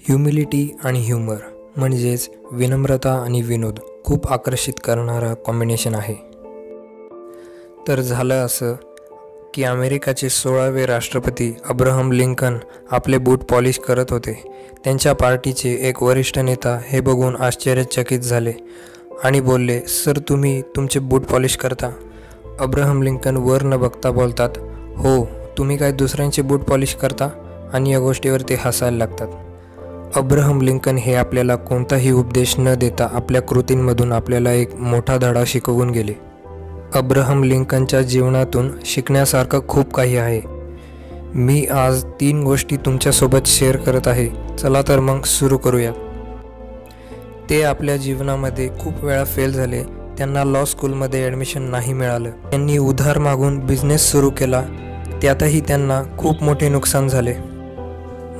Humility आणि humour म्हणजेच विनम्रता आणि विनोद खूप आकर्षित करणारा कॉम्बिनेशन आहे. तर झालं असं की अमेरिकाचे 16वे राष्ट्रपती अब्राहम लिंकन आपले बूट पॉलिश करत होते. त्यांच्या पार्टीचे एक वरिष्ठ नेता हे बघून आश्चर्यचकित झाले आणि बोलले, सर तुम्ही तुमचे बूट पॉलिश करता? अब्राहम लिंकन वर न बघता बोलतात, हो, तुम्ही काय दुसऱ्यांचे बूट पॉलिश करता? आणि या गोष्टीवर ते हसायला लागतात. अब्राहम लिंकन हे आपल्याला कोणताही उपदेश न देता आपल्या कृतींमधून आपल्याला एक मोठा धडा शिकवून गेले. अब्राहम लिंकनच्या जीवनातून शिकण्यासारखं खूप काही आहे. मी आज 3 गोष्टी तुमच्यासोबत शेअर करत आहे. चला तर मग सुरू करूया. ते आपल्या जीवनामध्ये खूप वेळा फेल झाले. त्यांना लॉ स्कूलमध्ये ॲडमिशन नाही मिळालं. त्यांनी उधार मागून बिझनेस सुरू केला. त्यातही त्यांना खूप मोठे नुकसान झाले.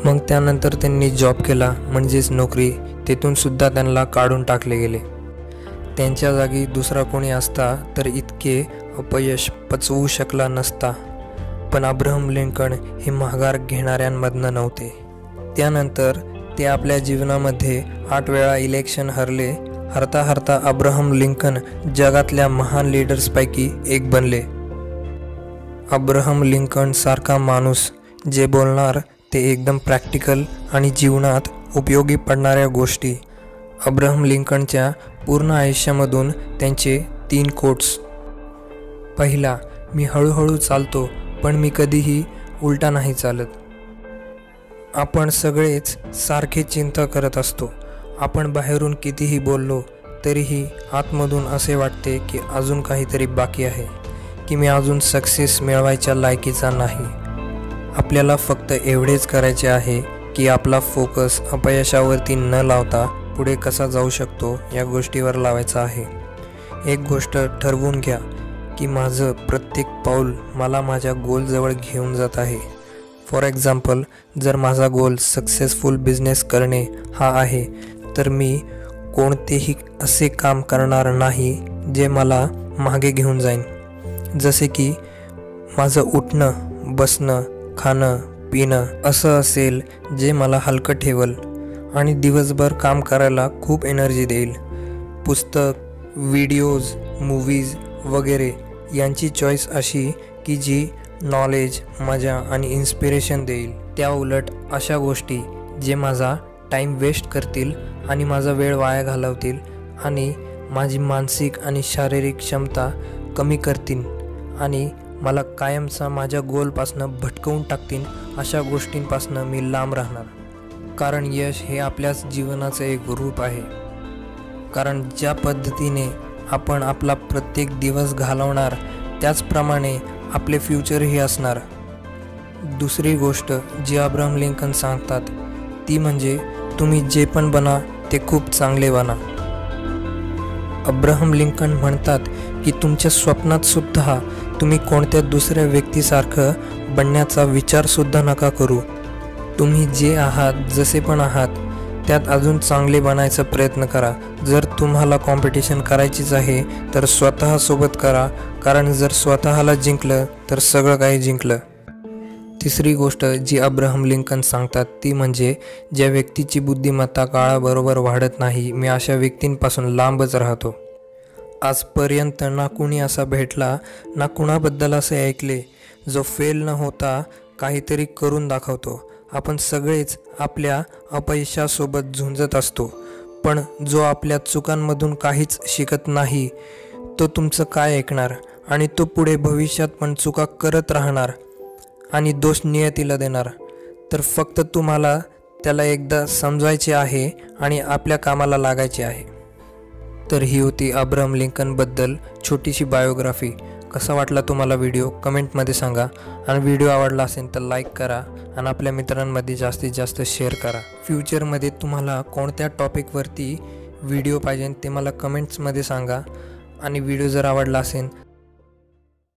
मग त्यानंतर त्यांनी जॉब केला, म्हणजेच नोकरी. तेथून सुद्धा त्यांना काढून टाकले गेले. त्यांच्या जागी दुसरा कोणी असता तर इतके अपयश पचवू शकला नसता. पण अब्राहम लिंकन हे महागार घेणाऱ्यांमधनं नव्हते. त्यानंतर ते आपल्या जीवनामध्ये 8 वेळा इलेक्शन हरले. हरता हरता अब्राहम लिंकन जगातल्या महान लीडर्सपैकी एक बनले. अब्राहम लिंकन सारखा माणूस जे बोलणार ते एकदम प्रॅक्टिकल आणि जीवनात उपयोगी पडणाऱ्या गोष्टी. अब्राहम लिंकनच्या पूर्ण आयुष्यामधून त्यांचे 3 कोट्स. पहिला, मी हळूहळू चालतो पण मी कधीही उलटा नाही चालत. आपण सगळेच सारखे चिंता करत असतो. आपण बाहेरून कितीही बोललो तरीही आतमधून असे वाटते की अजून काहीतरी बाकी आहे, की मी अजून सक्सेस मिळवायच्या लायकीचा नाही. आपल्याला फक्त एवढेच करायचे आहे की आपला फोकस अपयशावरती न लावता पुढे कसा जाऊ शकतो या गोष्टीवर लावायचा आहे. एक गोष्ट ठरवून घ्या की माझं प्रत्येक पाऊल मला माझ्या गोलजवळ घेऊन जात आहे. फॉर एक्झाम्पल, जर माझा गोल सक्सेसफुल बिझनेस करणे हा आहे तर मी कोणतेही असे काम करणार नाही जे मला मागे घेऊन जाईन. जसे की माझं उठणं, बसणं, खाणं, पिणं असं असेल जे मला हलकं ठेवल आणि दिवसभर काम करायला खूप एनर्जी देईल. पुस्तक, व्हिडिओज, मूवीज वगैरे यांची चॉईस अशी की जी नॉलेज, मजा आणि इन्स्पिरेशन देईल. त्या उलट अशा गोष्टी जे माझा टाईम वेस्ट करतील आणि माझा वेळ वाया घालवतील आणि माझी मानसिक आणि शारीरिक क्षमता कमी करतील आणि मला कायमचा माझ्या गोलपासनं भटकवून टाकतील, अशा गोष्टींपासनं मी लांब राहणार. कारण यश हे आपल्याच जीवनाचं एक रूप आहे. कारण ज्या पद्धतीने आपण आपला प्रत्येक दिवस घालवणार त्याचप्रमाणे आपले फ्युचरही असणार. दुसरी गोष्ट जी अब्राहम लिंकन सांगतात ती म्हणजे तुम्ही जे पण बना ते खूप चांगले बना. अब्राहम लिंकन म्हणतात की तुमच्या स्वप्नात सुद्धा तुम्ही कोणत्या दुसऱ्या व्यक्तीसारखं बनण्याचा विचारसुद्धा नका करू. तुम्ही जे आहात, जसे पण आहात त्यात अजून चांगले बनायचा प्रयत्न करा. जर तुम्हाला कॉम्पिटिशन करायचीच आहे तर स्वतःसोबत करा, कारण जर स्वतःला जिंकलं तर सगळं काही जिंकलं. तिसरी गोष्ट जी अब्राहम लिंकन सांगतात ती म्हणजे ज्या व्यक्तीची बुद्धिमत्ता काळाबरोबर वाढत नाही, मी अशा व्यक्तींपासून लांबच राहतो. आजपर्यंत ना कुणी असा भेटला, ना कुणाबद्दल असे ऐकले जो फेल न होता काहीतरी करून दाखवतो. आपण सगळेच आपल्या अपयशासोबत झुंजत असतो, पण जो आपल्या चुकांमधून काहीच शिकत नाही तो तुमचं काय ऐकणार आणि तो पुढे भविष्यात पण चुका करत राहणार आणि दोष नियतीला देणार. तर फक्त तुम्हाला त्याला एकदा समजायचे आहे आणि आपल्या कामाला लागायचे आहे. तर ही होती अब्राहम लिंकनबद्दल छोटीशी बायोग्राफी. कसा वाटला तुम्हाला व्हिडिओ कमेंटमध्ये सांगा. आणि व्हिडिओ आवडला असेल तर लाईक करा आणि आपल्या मित्रांमध्ये जास्तीत जास्त शेअर करा. फ्युचरमध्ये तुम्हाला कोणत्या टॉपिकवरती व्हिडिओ पाहिजे ते मला कमेंट्समध्ये सांगा. आणि व्हिडिओ जर आवडला असेल